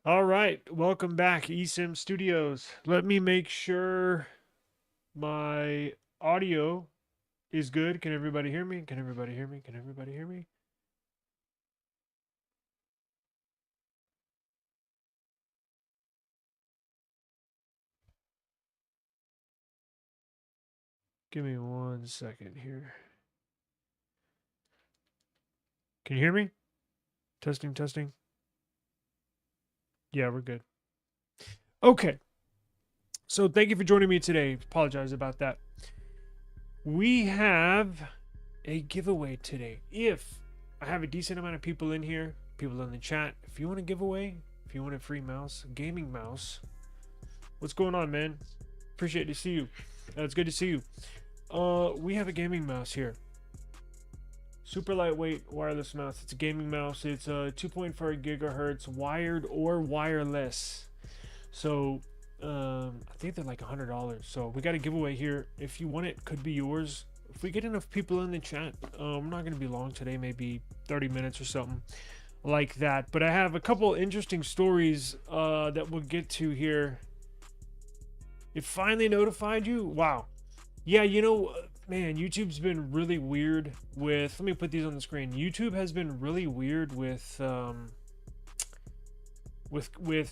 All right, welcome back, eSIM Studios. Let me make sure my audio is good. Can everybody hear me? Can everybody hear me? Can everybody hear me? Give me 1 second here. Can you hear me? Testing, testing. Yeah, we're good. Okay, so thank you for joining me today. Apologize about that. We have a giveaway today. If I have a decent amount of people in here, people in the chat, if you want a giveaway, if you want a free mouse, a gaming mouse, what's going on, man? Appreciate to see you. It's good to see you. We have a gaming mouse here. Super lightweight wireless mouse. It's a gaming mouse. It's a 2.4 gigahertz wired or wireless. So I think they're like $100. So we got a giveaway here. If you want it, could be yours. If we get enough people in the chat, we're not going to be long today. Maybe 30 minutes or something like that. But I have a couple interesting stories that we'll get to here. It finally notified you. Wow. Yeah, man, YouTube's been really weird with. Let me put these on the screen. YouTube has been really weird with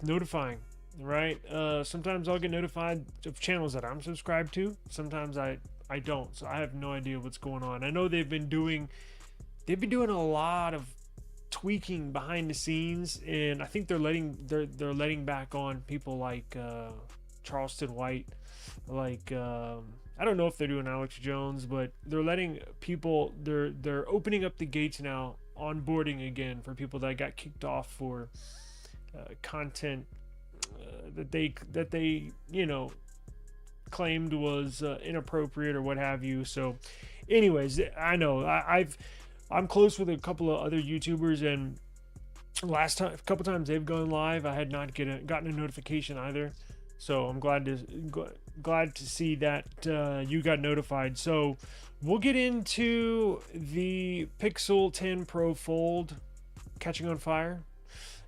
notifying, right? Sometimes I'll get notified of channels that I'm subscribed to. Sometimes I don't. So I have no idea what's going on. I know they've been doing a lot of tweaking behind the scenes, and I think they're letting back on people like Charleston White, like I don't know if they're doing Alex Jones, but they're letting people they're opening up the gates now, onboarding again for people that got kicked off for content that they claimed was inappropriate or what have you. So, anyways, I know I'm close with a couple of other YouTubers, and last time, a couple times they've gone live, I had not gotten a notification either. So I'm glad to see that you got notified. So we'll get into the Pixel 10 Pro Fold catching on fire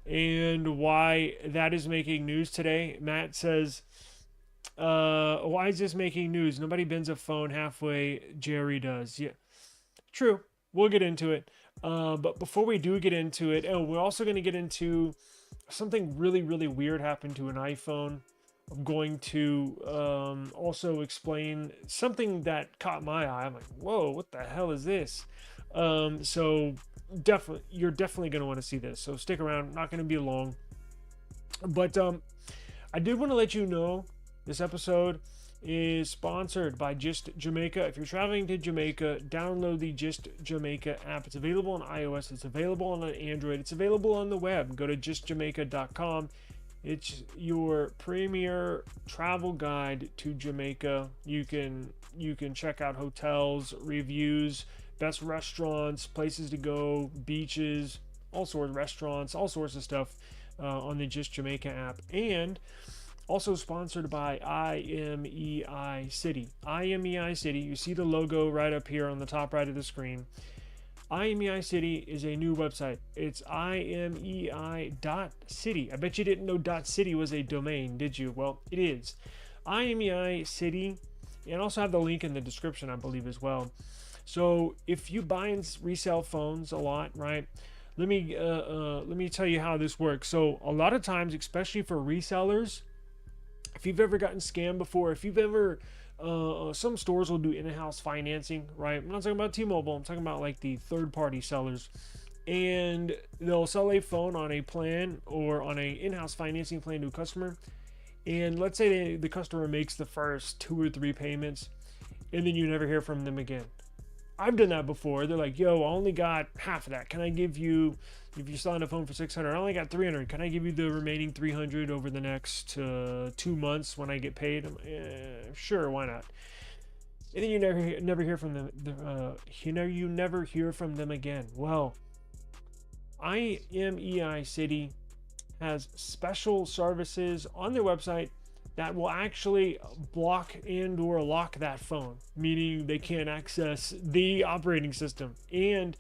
and why that is making news today. Matt says, why is this making news? Nobody bends a phone halfway. Jerry does. Yeah, true. We'll get into it. But before we do get into it, we're also going to get into something really, really weird happened to an iPhone. I'm going to also explain something that caught my eye. I'm like, whoa, what the hell is this? So you're definitely going to want to see this. So stick around. Not going to be long. But I did want to let you know this episode is sponsored by Just Jamaica. If you're traveling to Jamaica, download the Just Jamaica app. It's available on iOS. It's available on Android. It's available on the web. Go to justjamaica.com. It's your premier travel guide to Jamaica. You can check out hotels, reviews, best restaurants, places to go, beaches, all sorts of restaurants, all sorts of stuff on the Just Jamaica app. And also sponsored by IMEI City. IMEI City, you see the logo right up here on the top right of the screen. IMEI City is a new website. It's imei.city. I bet you didn't know .city was a domain, did you? Well, it is. IMEI City, and also have the link in the description, I believe, as well. So if you buy and resell phones a lot, right? Let me tell you how this works. So a lot of times, especially for resellers, if you've ever gotten scammed before, if you've ever some stores will do in-house financing, right? I'm not talking about T-Mobile. I'm talking about like the third-party sellers, and they'll sell a phone on a plan or on a in-house financing plan to a customer. And let's say the customer makes the first 2 or 3 payments, and then you never hear from them again. I've done that before. They're like, yo, I only got half of that. Can I give you, if you're selling a phone for 600, I only got 300. Can I give you the remaining 300 over the next 2 months when I get paid? I'm, sure, why not? And then you never hear from them. You never hear from them again. Well, IMEI City has special services on their website that will actually block and or lock that phone, meaning they can't access the operating system, and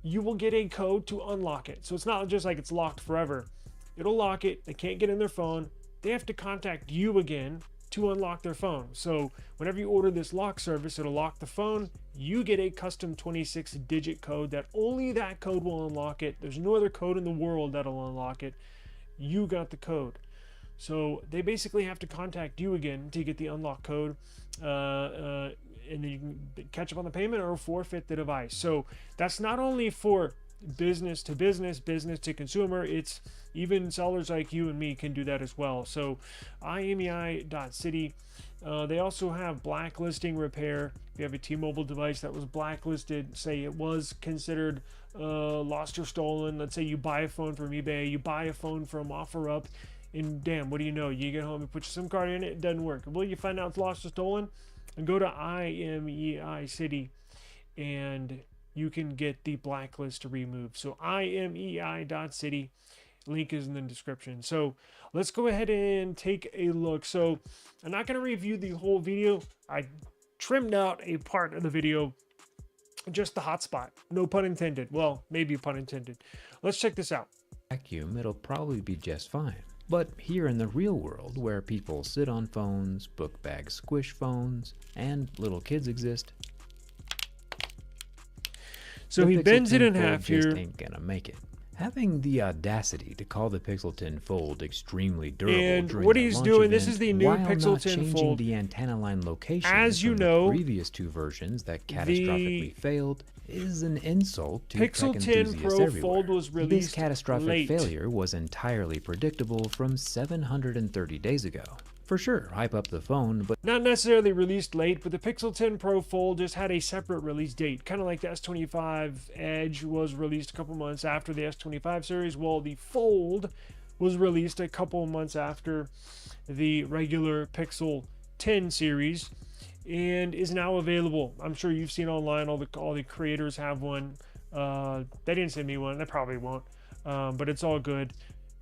you will get a code to unlock it. So it's not just like it's locked forever. it'll lock it. They can't get in their phone. They have to contact you again to unlock their phone. So whenever you order this lock service, it'll lock the phone. You get a custom 26-digit code that only that code will unlock it. There's no other code in the world that'll unlock it. You got the code. So they basically have to contact you again to get the unlock code, and then you can catch up on the payment or forfeit the device. So that's not only for business to business, business to consumer. It's even sellers like you and me can do that as well. So IMEI.City. They also have blacklisting repair. If you have a T-Mobile device that was blacklisted, say it was considered lost or stolen. Let's say you buy a phone from eBay, you buy a phone from OfferUp, and damn, what do you know? You get home and put your SIM card in, it doesn't work. Well, you find out it's lost or stolen, and go to IMEI City, and you can get the blacklist removed. So IMEI.City. Link is in the description. So let's go ahead and take a look. So I'm not going to review the whole video. I trimmed out a part of the video, just the hotspot. No pun intended. Well, maybe pun intended. Let's check this out. Vacuum, it'll probably be just fine. But here in the real world, where people sit on phones, book bag squish phones, and little kids exist, so he bends it in half here. Just ain't gonna make it. Having the audacity to call the Pixel 10 Fold extremely durable and during what the he's launch doing, event, this is the new while Pixel not 10 changing Fold. the antenna line location As you from know, the previous two versions that catastrophically failed is an insult to Pixel tech 10 enthusiasts Pro everywhere. Fold was released This catastrophic late. failure was entirely predictable from 730 days ago. For sure, hype up the phone, but not necessarily released late, but the Pixel 10 Pro Fold just had a separate release date, kind of like the S25 Edge was released a couple months after the S25 series. Well, the Fold was released a couple months after the regular Pixel 10 series and is now available. I'm sure you've seen online, all the creators have one. They didn't send me one, they probably won't, but it's all good.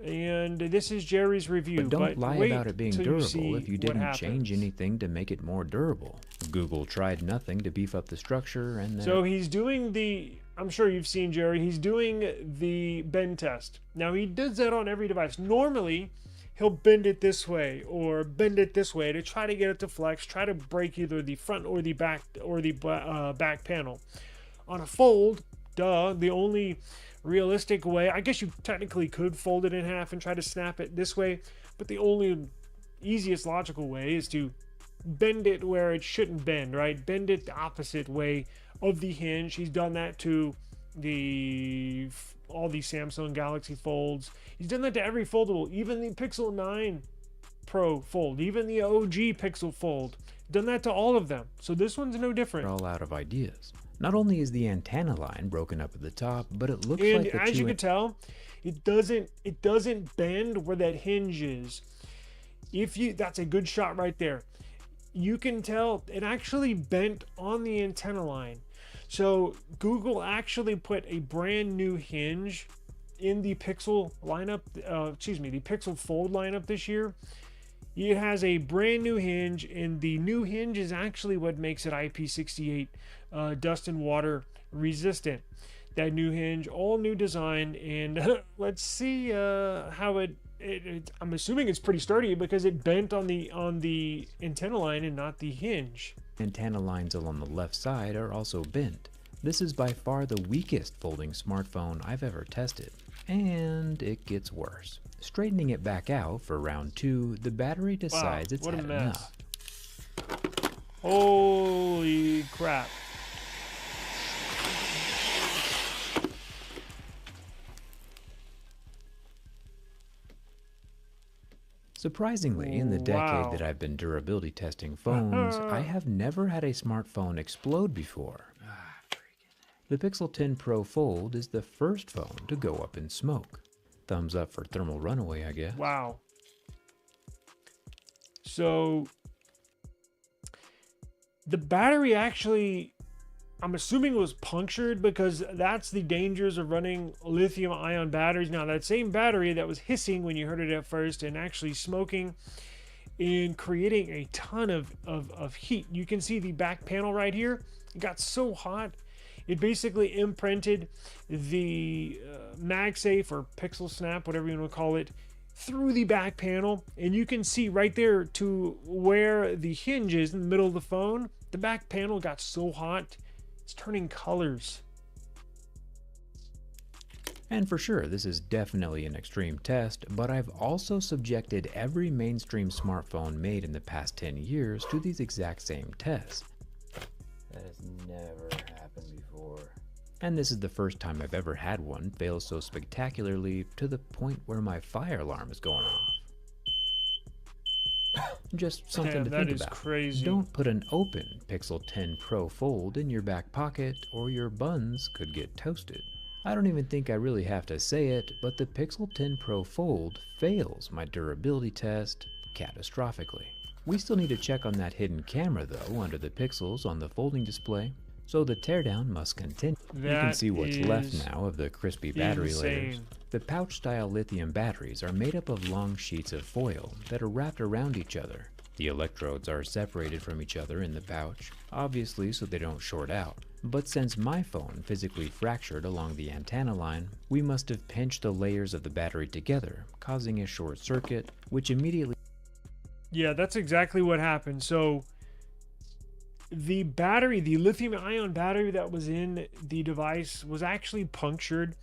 And this is Jerry's review. But don't lie about it being durable if you didn't change happens. anything to make it more durable. Google tried nothing to beef up the structure, and so he's doing the, I'm sure you've seen Jerry, he's doing the bend test. Now he does that on every device. Normally he'll bend it this way or bend it this way to try to get it to flex, try to break either the front or the back back panel. On a Fold, the only realistic way, I guess you technically could fold it in half and try to snap it this way, but the only easiest logical way is to bend it where it shouldn't bend, right? Bend it the opposite way of the hinge. He's done that to all the Samsung Galaxy Folds. He's done that to every foldable, even the Pixel 9 Pro Fold, even the OG Pixel Fold. Done that to all of them. So this one's no different. We're all out of ideas. Not only is the antenna line broken up at the top, but it looks and like the as you can tell, it doesn't bend where that hinge is. That's a good shot right there. You can tell it actually bent on the antenna line. So Google actually put a brand new hinge in the Pixel lineup, the Pixel Fold lineup this year. It has a brand new hinge, and the new hinge is actually what makes it IP68 dust and water resistant. That new hinge, all new design, and let's see how I'm assuming it's pretty sturdy because it bent on the antenna line and not the hinge. Antenna lines along the left side are also bent. This is by far the weakest folding smartphone I've ever tested. And it gets worse. Straightening it back out for round 2, the battery decides it's had enough. Holy crap. Surprisingly, in the decade that I've been durability testing phones, I have never had a smartphone explode before. The Pixel 10 Pro Fold is the first phone to go up in smoke. Thumbs up for thermal runaway, I guess. Wow. So the battery actually, I'm assuming, was punctured, because that's the dangers of running lithium ion batteries. Now, that same battery that was hissing when you heard it at first and actually smoking and creating a ton of heat. You can see the back panel right here. It got so hot. It basically imprinted the MagSafe or Pixel Snap, whatever you want to call it, through the back panel, and you can see right there to where the hinge is in the middle of the phone. The back panel got so hot, it's turning colors. And for sure, this is definitely an extreme test, but I've also subjected every mainstream smartphone made in the past 10 years to these exact same tests. That has never happened before. And this is the first time I've ever had one fail so spectacularly to the point where my fire alarm is going off. Just something to think That is about. crazy. Don't put an open Pixel 10 Pro Fold in your back pocket or your buns could get toasted. I don't even think I really have to say it, but the Pixel 10 Pro Fold fails my durability test catastrophically. We still need to check on that hidden camera though under the pixels on the folding display, so the teardown must continue. You can see what's left now of the crispy battery layers. The pouch-style lithium batteries are made up of long sheets of foil that are wrapped around each other. The electrodes are separated from each other in the pouch, obviously so they don't short out. But since my phone physically fractured along the antenna line, we must have pinched the layers of the battery together, causing a short circuit, which immediately... Yeah, that's exactly what happened. So the battery, the lithium-ion battery that was in the device was actually punctured,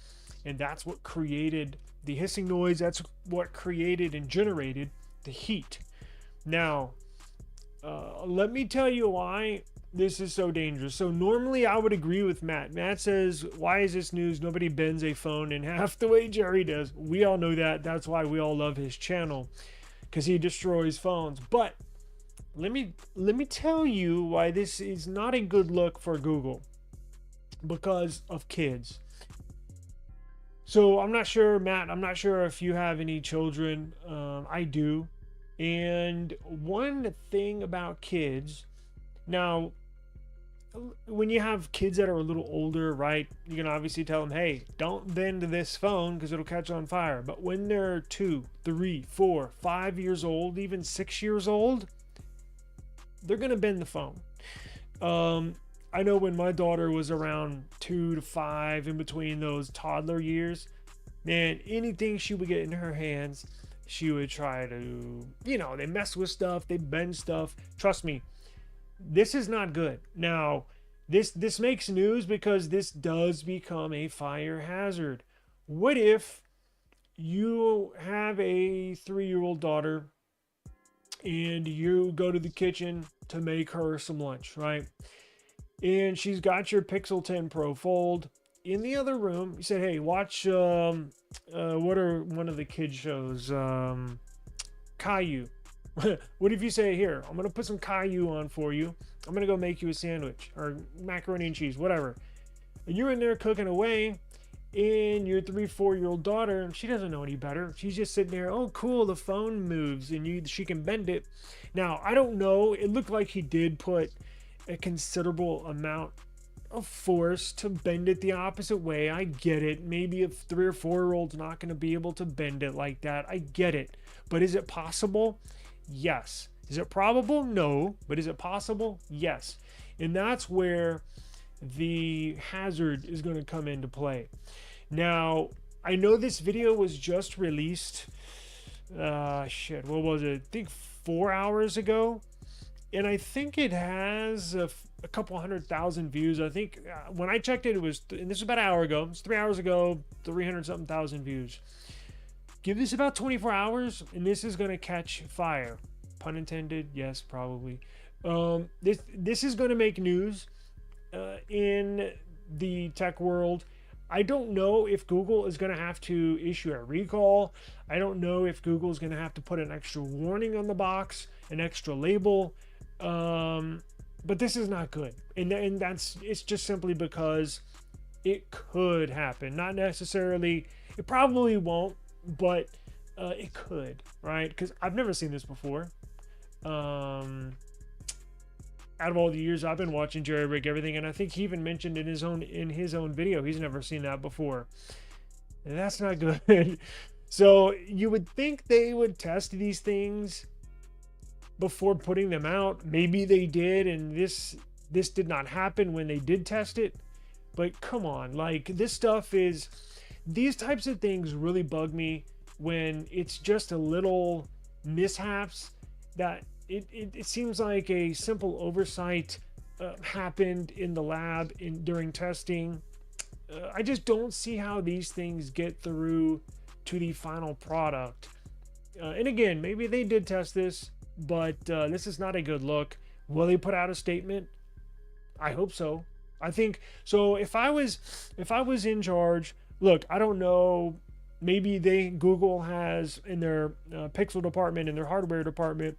and that's what created the hissing noise. That's what created and generated the heat. Now, let me tell you why this is so dangerous. So normally I would agree with Matt. Matt says, why is this news? Nobody bends a phone in half the way Jerry does. We all know that. That's why we all love his channel, because he destroys phones. But let me tell you why this is not a good look for Google, because of kids. So I'm not sure, Matt, I'm not sure if you have any children. I do. And one thing about kids, now, when you have kids that are a little older, right, you can obviously tell them, hey, don't bend this phone because it'll catch on fire. But when they're 2, 3, 4, 5 years old, even 6 years old, they're going to bend the phone. I know when my daughter was around 2 to 5, in between those toddler years, man, anything she would get in her hands, she would try to, they mess with stuff, they bend stuff. Trust me, this is not good. Now, this makes news because this does become a fire hazard. What if you have a 3-year-old daughter and you go to the kitchen to make her some lunch, right? And she's got your Pixel 10 Pro Fold in the other room. You said, hey, watch, what are one of the kids shows? Caillou. What if you say, here, I'm going to put some Caillou on for you. I'm going to go make you a sandwich or macaroni and cheese, whatever. And you're in there cooking away, and your 3-4-year-old daughter, she doesn't know any better. She's just sitting there, oh, cool, the phone moves, and she can bend it. Now, I don't know. It looked like he did put a considerable amount of force to bend it the opposite way. I get it. Maybe a 3 or 4-year-old's not going to be able to bend it like that. I get it. But is it possible? Yes. Is it probable? No. But is it possible? Yes. And that's where the hazard is going to come into play. Now, I know this video was just released, what was it? I think 4 hours ago. And I think it has a couple 100,000 views. I think when I checked it, it was, and this was about an hour ago. It's 3 hours ago, 300-something thousand views. Give this about 24 hours, and this is going to catch fire. Pun intended. Yes, probably. This is going to make news in the tech world. I don't know if Google is going to have to issue a recall. I don't know if Google is going to have to put an extra warning on the box, an extra label. But this is not good. And it's just simply because it could happen. Not necessarily, it probably won't, but it could, right? Because I've never seen this before. Out of all the years I've been watching JerryRigEverything, and I think he even mentioned in his own video, he's never seen that before. And that's not good. So you would think they would test these things before putting them out. Maybe they did, and this did not happen when they did test it. But come on, like this stuff is, these types of things really bug me when it's just a little mishaps that it seems like a simple oversight happened in the lab during testing. I just don't see how these things get through to the final product. And again, maybe they did test this, but this is not a good look. Will they put out a statement? I hope so. I think so. If I was in charge, look, I don't know. Maybe Google has in their Pixel department, in their hardware department,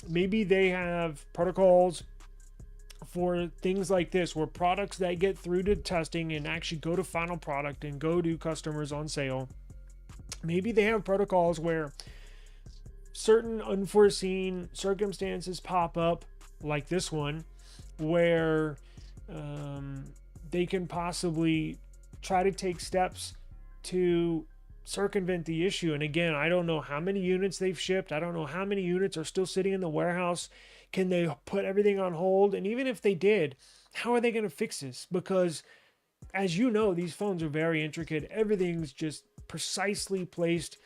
maybe they have protocols for things like this, where products that get through to testing and actually go to final product and go to customers on sale, maybe they have protocols where certain unforeseen circumstances pop up, like this one, where they can possibly try to take steps to circumvent the issue. And again, I don't know how many units they've shipped. I don't know how many units are still sitting in the warehouse. Can they put everything on hold? And even if they did, how are they going to fix this? Because as you know, these phones are very intricate. Everything's just precisely placed.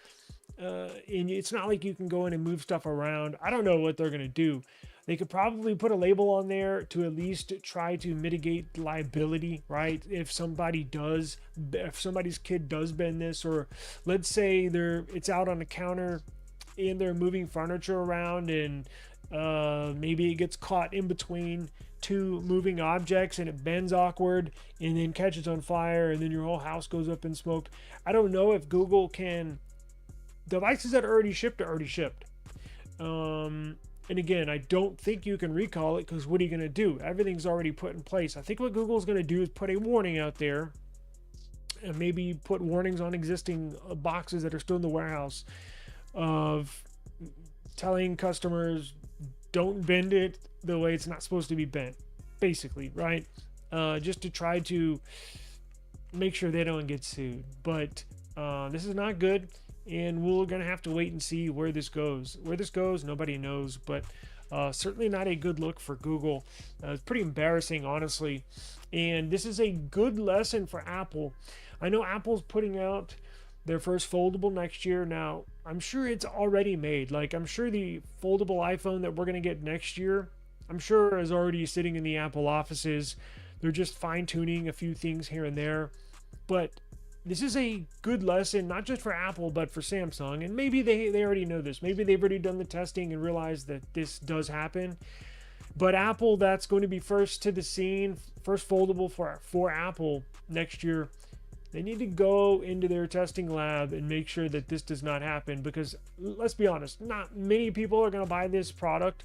And it's not like you can go in and move stuff around. I don't know what they're going to do. They could probably put a label on there to at least try to mitigate liability, right? If somebody's kid does bend this, or let's say it's out on the counter and they're moving furniture around, and maybe it gets caught in between two moving objects and it bends awkward and then catches on fire and then your whole house goes up in smoke. I don't know if Google can. Devices that are already shipped are already shipped. And again, I don't think you can recall it, because what are you going to do? Everything's already put in place. I think what Google's going to do is put a warning out there, and maybe put warnings on existing boxes that are still in the warehouse, of telling customers, don't bend it the way it's not supposed to be bent, basically, right? Just to try to make sure they don't get sued. But this is not good. And we're going to have to wait and see where this goes. Where this goes, nobody knows, but certainly not a good look for Google. It's pretty embarrassing, honestly. And this is a good lesson for Apple. I know Apple's putting out their first foldable next year. Now, I'm sure it's already made. Like, I'm sure the foldable iPhone that we're going to get next year, I'm sure is already sitting in the Apple offices. They're just fine-tuning a few things here and there. But this is a good lesson, not just for Apple, but for Samsung. And maybe they already know this. Maybe they've already done the testing and realized that this does happen. But Apple, that's going to be first to the scene, first foldable for Apple next year. They need to go into their testing lab and make sure that this does not happen. Because let's be honest, not many people are going to buy this product.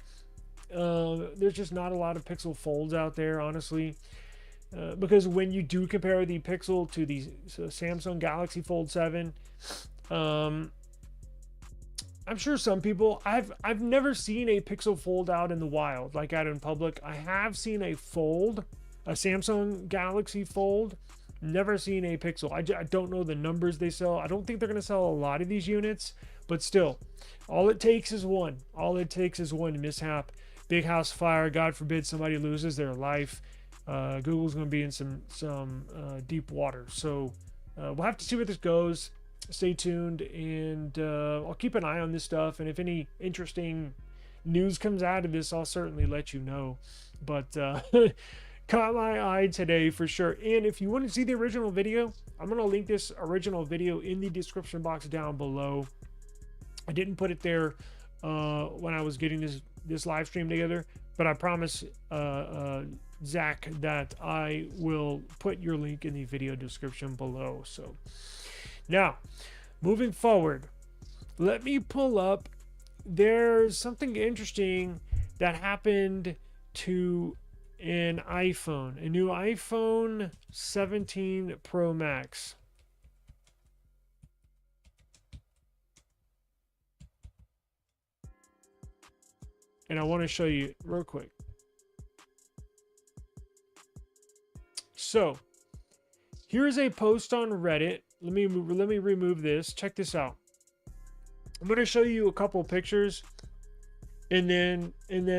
There's just not a lot of Pixel Folds out there, honestly. Because when you do compare the Pixel to the Samsung Galaxy Fold 7, I'm sure some people, I've never seen a Pixel Fold out in the wild, like out in public. I have seen a Samsung Galaxy Fold, never seen a Pixel. I don't know the numbers they sell. I don't think they're going to sell a lot of these units, but still, all it takes is one. All it takes is one mishap. Big house fire, God forbid somebody loses their life. Google's going to be in some deep water. So we'll have to see where this goes. Stay tuned, and I'll keep an eye on this stuff. And if any interesting news comes out of this, I'll certainly let you know. But caught my eye today for sure. And if you want to see the original video, I'm going to link this original video in the description box down below. I didn't put it there when I was getting this live stream together, but I promise Zach that I will put your link in the video description below. So now, moving forward, let me pull up. There's something interesting that happened to an iPhone, a new iPhone 17 Pro Max. And I want to show you real quick. So, here's a post on Reddit. Let me remove this. Check this out. I'm going to show you a couple pictures. and then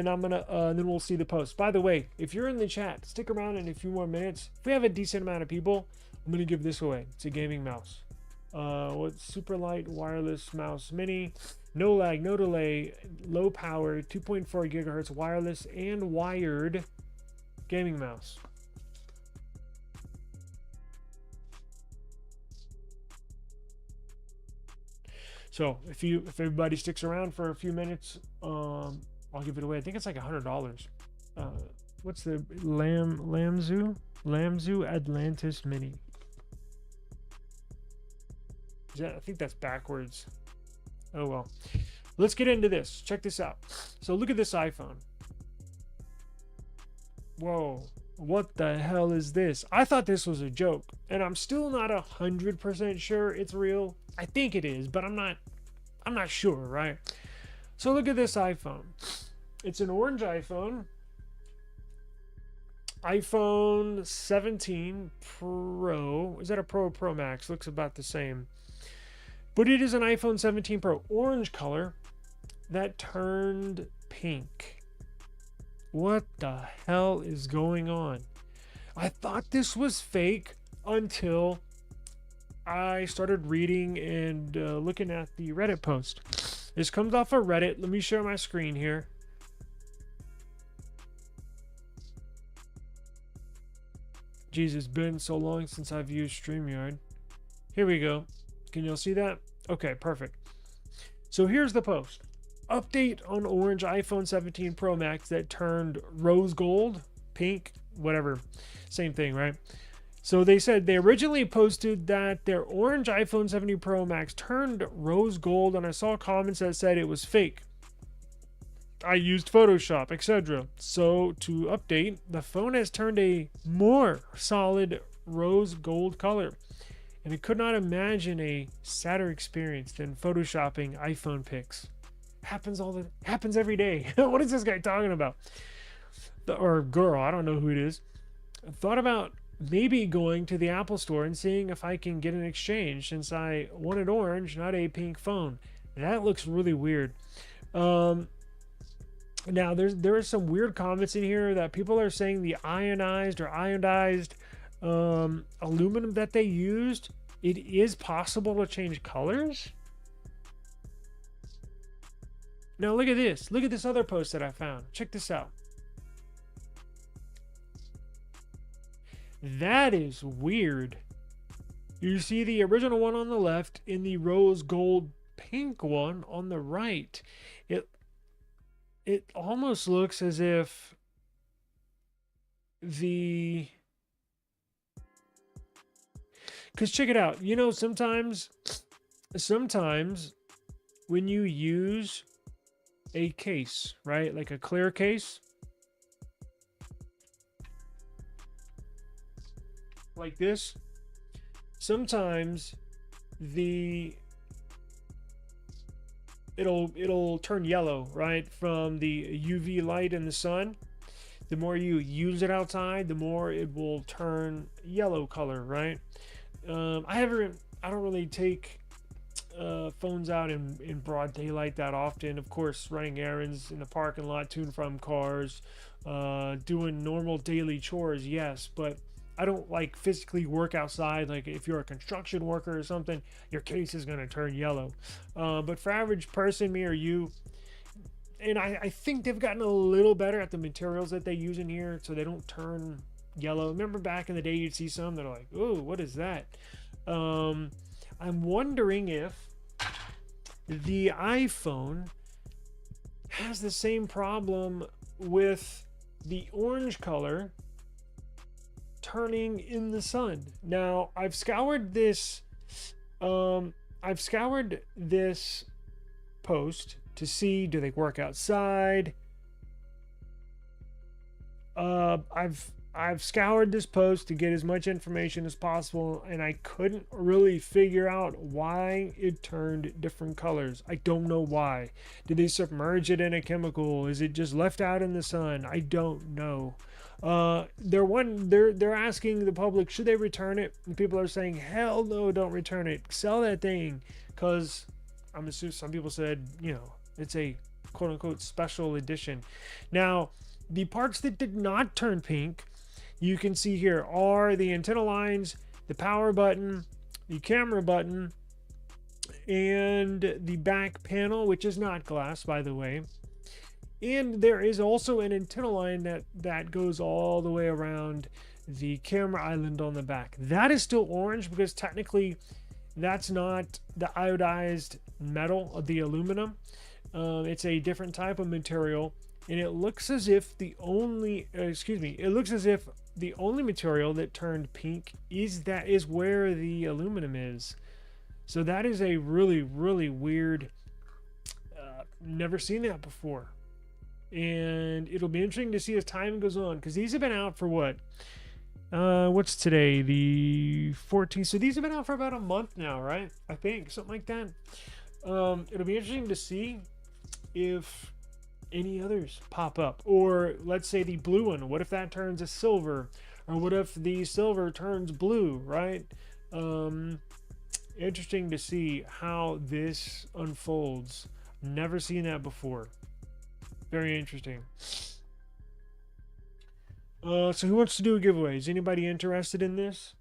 I'm gonna then we'll see the post. By the way, if you're in the chat, stick around in a few more minutes. If we have a decent amount of people, I'm gonna give this away. It's a gaming mouse. What's super light wireless mouse mini, no lag, no delay, low power, 2.4 gigahertz wireless and wired gaming mouse. So if everybody sticks around for a few minutes, I'll give it away. I think it's like $100. What's the Lamzu Atlantis Mini? I think that's backwards. Oh well. Let's get into this. Check this out. So look at this iPhone. Whoa. What the hell is this? I thought this was a joke, and I'm still not 100% sure it's real. I think it is, but I'm not sure, right? So look at this iPhone. It's an orange iPhone. iPhone 17 Pro. Is that a Pro or Pro Max? Looks about the same. But it is an iPhone 17 Pro orange color that turned pink. What the hell is going on? I thought this was fake until I started reading and looking at the Reddit post. This comes off of Reddit. Let me share my screen here. Jeez, it's been so long since I've used StreamYard. Here we go. Can y'all see that? Okay, perfect. So here's the post. Update on orange iPhone 17 Pro Max that turned rose gold, pink, whatever. Same thing, right? So they said they originally posted that their orange iPhone 17 Pro Max turned rose gold, and I saw comments that said it was fake. I used Photoshop, etc. So to update, the phone has turned a more solid rose gold color. And I could not imagine a sadder experience than photoshopping iPhone pics. Happens every day. What is this guy talking about? Or girl, I don't know who it is. I thought about maybe going to the Apple store and seeing if I can get an exchange, since I wanted orange, not a pink phone. That looks really weird. Now there are some weird comments in here that people are saying the ionized aluminum that they used, it is possible to change colors. Now look at this. Look at this other post that I found. Check this out. That is weird. You see the original one on the left and the rose gold pink one on the right. It almost looks as if because check it out. You know, sometimes when you use a case, right? Like a clear case. Like this. Sometimes it'll turn yellow, right? From the UV light in the sun. The more you use it outside, the more it will turn yellow color, right? I don't really take phones out in broad daylight that often. Of course, running errands in the parking lot, to and from cars, doing normal daily chores, yes, but I don't like physically work outside. Like if you're a construction worker or something, your case is going to turn yellow. But for average person, me or you, and I think they've gotten a little better at the materials that they use in here so they don't turn yellow. Remember back in the day, you'd see some that are like, oh, what is that? I'm wondering if the iPhone has the same problem with the orange color turning in the sun. Now, I've scoured this post to see, do they work outside? I've scoured this post to get as much information as possible, and I couldn't really figure out why it turned different colors. I don't know why. Did they submerge it in a chemical? Is it just left out in the sun? I don't know. They're asking the public, should they return it? And people are saying, hell no, don't return it. Sell that thing. Because I'm assuming some people said, you know, it's a quote-unquote special edition. Now, the parts that did not turn pink, you can see here, are the antenna lines, the power button, the camera button, and the back panel, which is not glass, by the way. And there is also an antenna line that goes all the way around the camera island on the back. That is still orange because technically that's not the iodized metal of the aluminum. It's a different type of material, and it looks as if the only material that turned pink is where the aluminum is. So that is a really, really weird, never seen that before. And it'll be interesting to see as time goes on, because these have been out for what? What's today? The 14th. So these have been out for about a month now, right? I think, something like that. It'll be interesting to see if any others pop up. Or let's say the blue one. What if that turns a silver? Or what if the silver turns blue, right? Interesting to see how this unfolds. Never seen that before. Very interesting. So who wants to do a giveaway? Is anybody interested in this?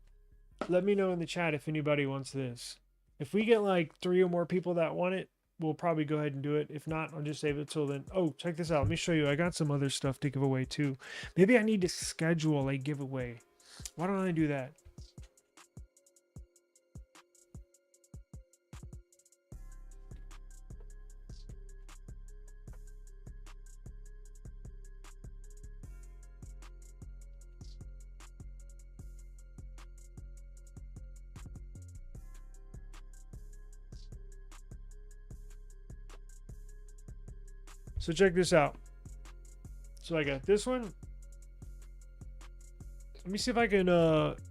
Let me know in the chat if anybody wants this. If we get like 3 or more people that want it, we'll probably go ahead and do it. If not, I'll just save it till then. Oh, check this out. Let me show you. I got some other stuff to give away too. Maybe I need to schedule a giveaway. Why don't I do that? So check this out. So I got this one. Let me see if I can,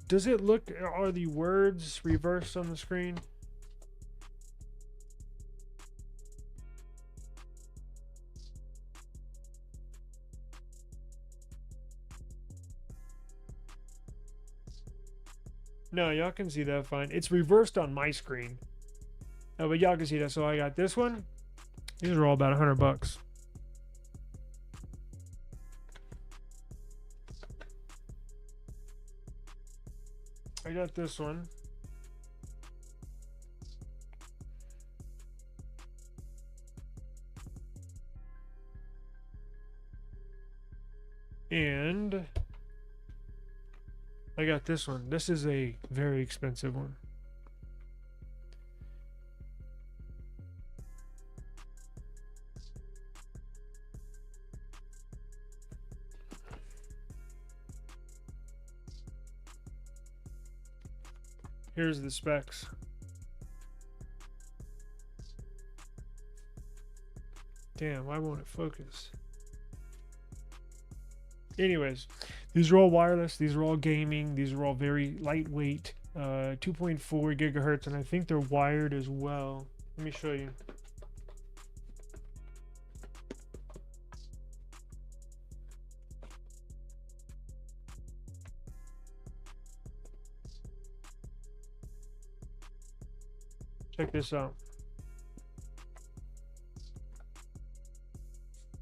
does it look, are the words reversed on the screen? No, y'all can see that fine. It's reversed on my screen. Oh, but y'all can see that. So I got this one. These are all about $100. I got this one. And I got this one. This is a very expensive one. Here's the specs. Damn, why won't it focus? Anyways, these are all wireless. These are all gaming. These are all very lightweight. 2.4 gigahertz, and I think they're wired as well. Let me show you. Check this out.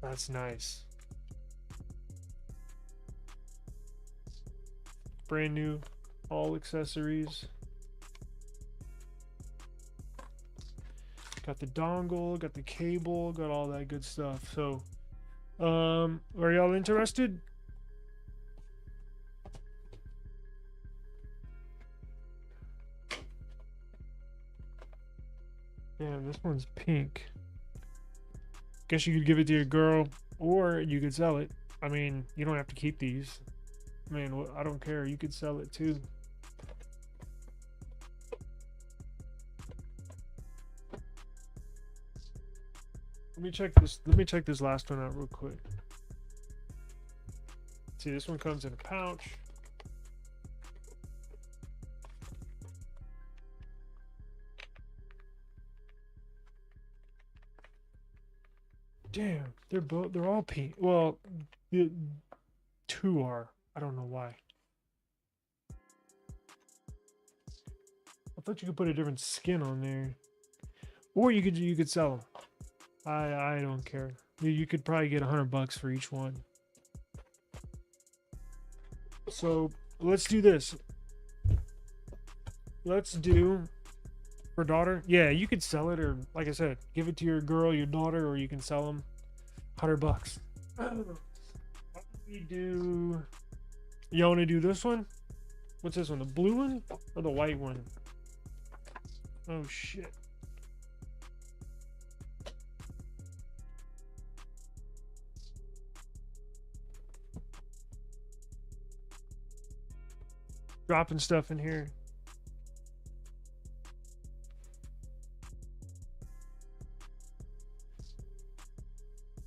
That's nice. Brand new, all accessories. Got the dongle, got the cable, got all that good stuff. So, are y'all interested? Damn, this one's pink. Guess you could give it to your girl, or you could sell it. I mean, you don't have to keep these. I mean, I don't care. You could sell it too. Let me check this. Let me check this last one out real quick. See, this one comes in a pouch. Damn, they're all pink. Well, the 2 are. I don't know why. I thought you could put a different skin on there, or you could sell them. I don't care. You could probably get $100 for each one. So let's do this. Let's do for daughter. Yeah, you could sell it, or like I said, give it to your girl, your daughter, or you can sell them $100. Why don't we do? You want to do this one? What's this one? The blue one or the white one? Oh shit. Dropping stuff in here.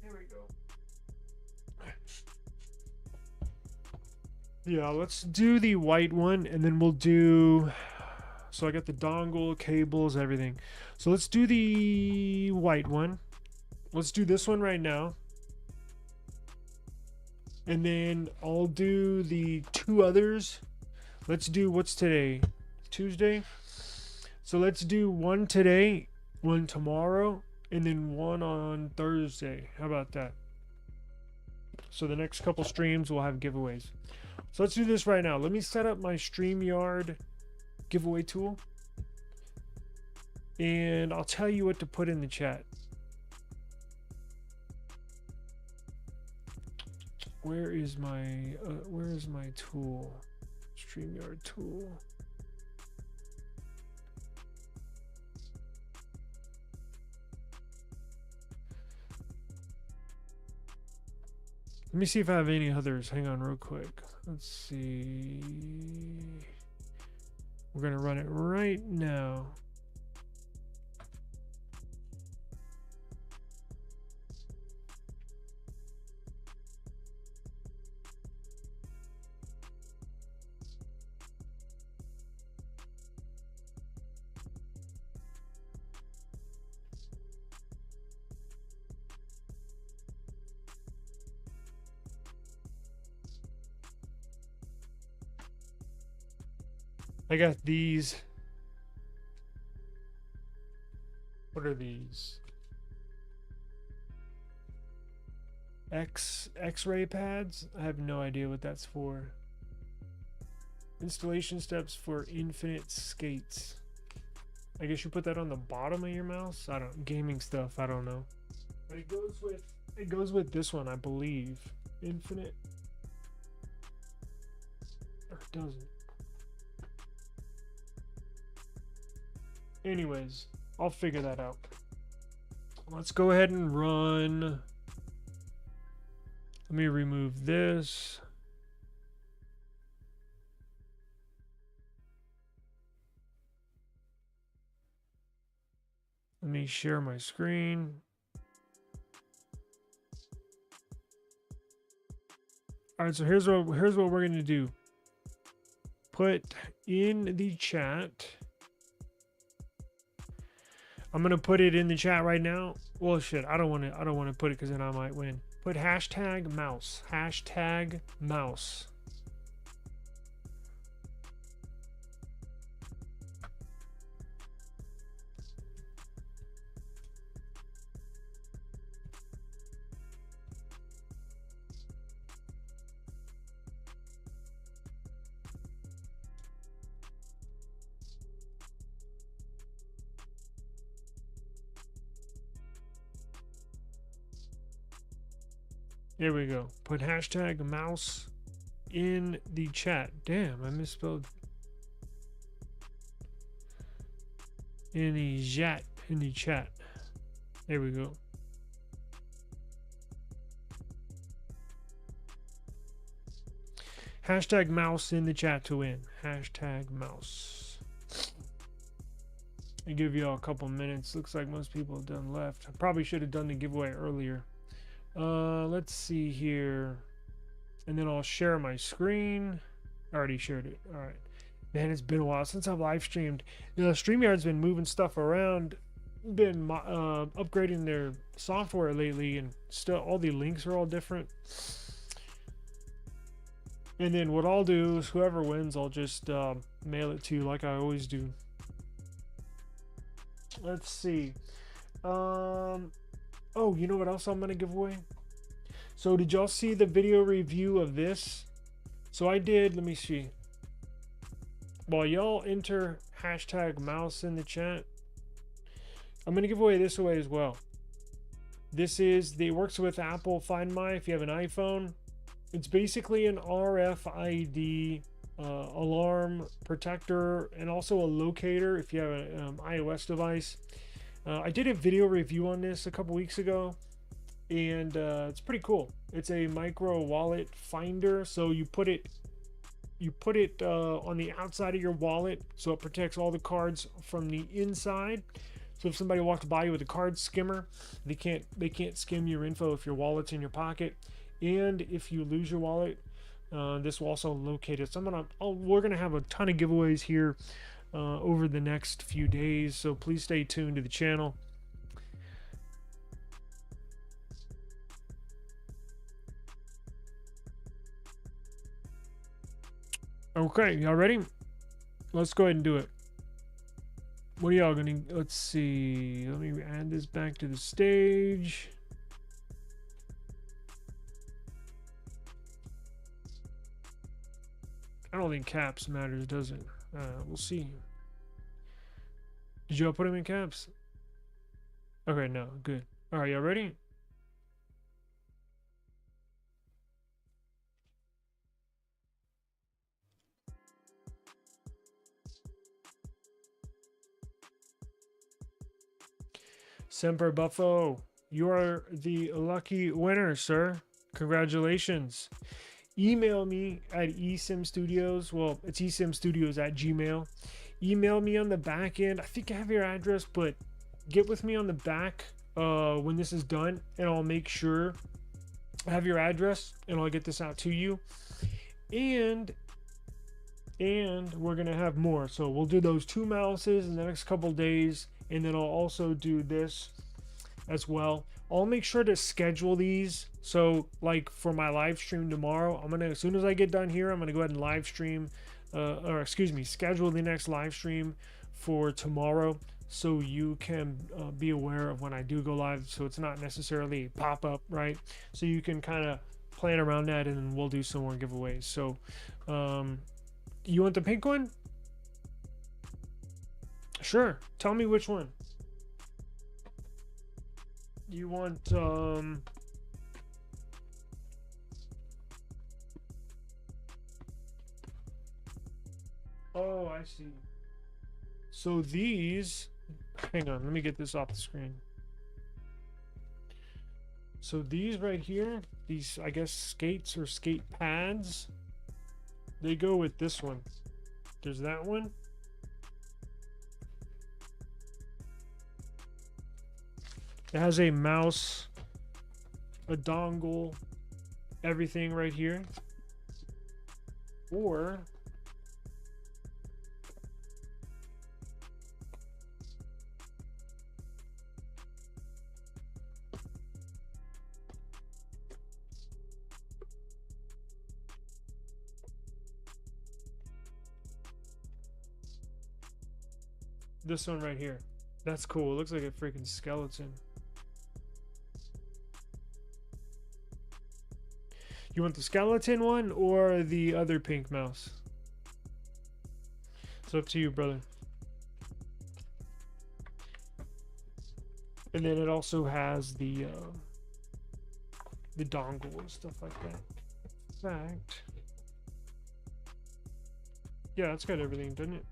There we go. Yeah, let's do the white one, and then we'll do. So I got the dongle, cables, everything. So let's do the white one. Let's do this one right now. And then I'll do the two others. Let's do, what's today? Tuesday? So let's do one today, one tomorrow, and then one on Thursday. How about that? So the next couple streams will have giveaways. So let's do this right now. Let me set up my StreamYard giveaway tool. And I'll tell you what to put in the chat. Where is my tool? StreamYard tool. Let me see if I have any others. Hang on real quick. Let's see. We're gonna run it right now. I got these. What are these? X-ray pads? I have no idea what that's for. Installation steps for infinite skates. I guess you put that on the bottom of your mouse. I don't, gaming stuff, I don't know. But it goes with this one, I believe. Infinite. Or it doesn't. Anyways, I'll figure that out. Let's go ahead and run. Let me remove this. Let me share my screen. All right, so here's what we're going to do. Put in the chat. I'm gonna put it in the chat right now. Well, shit, I don't want to put it because then I might win. Put hashtag mouse. Hashtag mouse. There we go. Put hashtag mouse in the chat. Damn, I misspelled. In the chat. In the chat. There we go. Hashtag mouse in the chat to win. Hashtag mouse. I give you all a couple minutes. Looks like most people have done left. I probably should have done the giveaway earlier. Let's see here. And then I'll share my screen. I already shared it. All right. Man, it's been a while since I've live streamed. You know, StreamYard's been moving stuff around, been upgrading their software lately, and still all the links are all different. And then what I'll do is whoever wins, I'll just mail it to you like I always do. Let's see. Oh, you know what else I'm gonna give away? So did y'all see the video review of this? So I did. Let me see. While y'all enter hashtag mouse in the chat, I'm gonna give away this away as well. This is, it works with Apple Find My if you have an iPhone. It's basically an RFID alarm protector and also a locator if you have an iOS device. I did a video review on this a couple weeks ago, and it's pretty cool. It's a micro wallet finder, so you put it on the outside of your wallet, so it protects all the cards from the inside. So if somebody walks by you with a card skimmer, they can't skim your info if your wallet's in your pocket. And if you lose your wallet, this will also locate it. So we're gonna have a ton of giveaways here over the next few days. So please stay tuned to the channel. Okay, y'all ready? Let's go ahead and do it. What are y'all gonna, let's see. Let me add this back to the stage. I don't think caps matters, does it? We'll see. Did y'all put them in caps? Okay, no, good. All right, y'all ready? Semper Buffo, you are the lucky winner, sir. Congratulations. Email me at eSIM Studios. Well, it's eSIMstudios at Gmail. Email me on the back end. I think I have your address, but get with me on the back when this is done, and I'll make sure I have your address, and I'll get this out to you. And we're gonna have more. So we'll do those 2 mouses in the next couple days, and then I'll also do this as well. I'll make sure to schedule these. So like for my live stream tomorrow, I'm gonna, as soon as I get done here, I'm gonna go ahead and live stream schedule the next live stream for tomorrow, so you can be aware of when I do go live, so it's not necessarily pop-up, right? So you can kind of plan around that, and then we'll do some more giveaways. So you want the pink one? Sure, tell me which one you want. Oh, I see. So these, hang on, let me get this off the screen. So these right here, these, I guess, skates or skate pads, they go with this one. There's that one. It has a mouse, a dongle, everything right here. Or this one right here. That's cool. It looks like a freaking skeleton. You want the skeleton one or the other pink mouse? It's up to you, brother. And then it also has the dongle and stuff like that. In fact, yeah, it's got everything, doesn't it?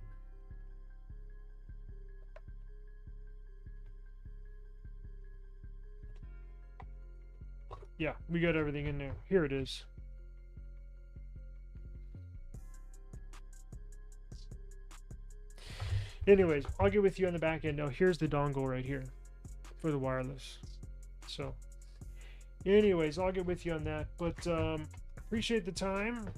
Yeah, we got everything in there. Here it is. Anyways, I'll get with you on the back end. Now, here's the dongle right here for the wireless. So, anyways, I'll get with you on that. But appreciate the time.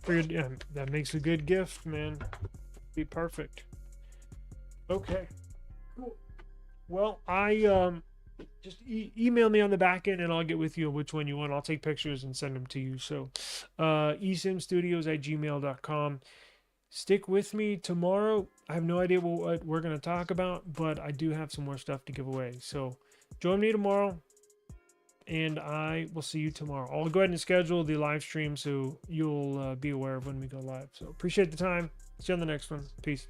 Figured, yeah, that makes a good gift, man. Be perfect. Okay. Cool. Well, I just email me on the back end, and I'll get with you on which one you want. I'll take pictures and send them to you. So eSIMstudios at gmail.com. Stick with me tomorrow. I have no idea what we're going to talk about, but I do have some more stuff to give away. So join me tomorrow, and I will see you tomorrow. I'll go ahead and schedule the live stream so you'll be aware of when we go live. So appreciate the time. See you on the next one. Peace.